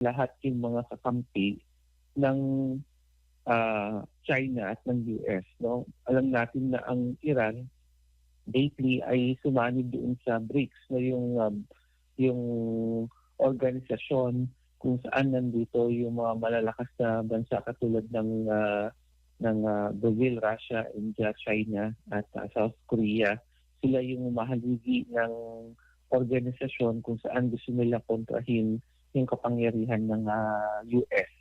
lahat yung mga kakampi ng China at ng US. No? Alam natin na ang Iran lately ay sumali doon sa BRICS na yung organisasyon kung saan nandito yung mga malalakas na bansa katulad ng Brazil, Russia, India, China at South Korea. Sila yung mahaligi ng organisasyon kung saan gusto nila kontrahin yung kapangyarihan ng US.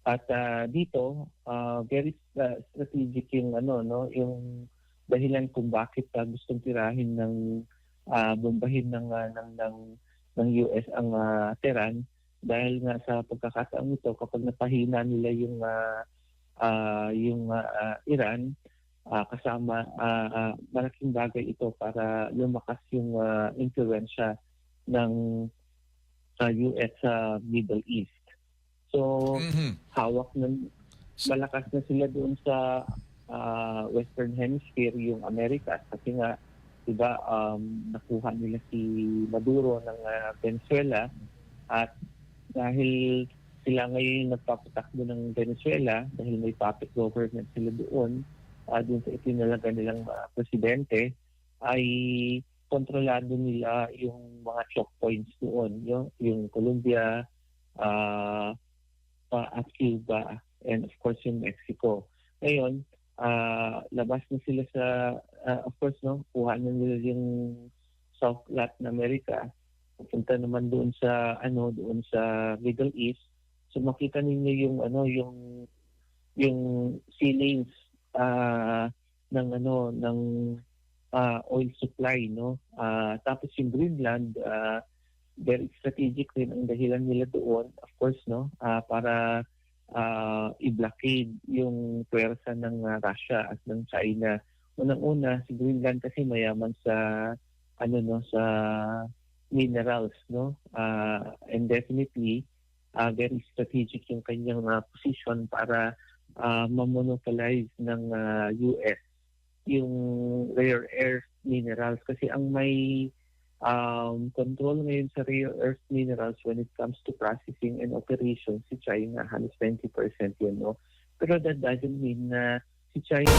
At dito very strategic yung yung dahilan kung bakit gustong tirahin ng bombahin ng US ang Tehran dahil nga sa pagkakataon ito kapag napahina nila yung Iran kasama malaking bagay ito para lumakas yung influensya ng US sa Middle East. So, hawak ng malakas na sila doon sa Western Hemisphere, yung Amerika. Kasi nga, diba, nakuha nila si Maduro ng Venezuela at dahil sila ngayon nagpapatakbo ng Venezuela dahil may puppet government sila doon sa itinalaga nilang presidente, ay kontrolado nila yung mga choke points doon, yung Colombia, at Cuba, and of course yung Mexico. Ngayon, labas na sila sa, of course, kuha na nila yung South Latin America, pupunta naman doon sa Middle East. So makita ninyo yung sea lanes ng oil supply, no? Tapos yung Greenland, very strategic rin ang dahilan nila doon, of course, para i-blockade yung pwersa ng Russia at ng China. Unang-una, si Greenland kasi mayaman sa sa minerals, no? And definitely very strategic yung kanyang position para ma-monopolize ng US yung rare earth minerals kasi ang may control ngayon sa rare earth minerals when it comes to processing and operations si China, halos 20% yun, no? Pero that doesn't mean na si China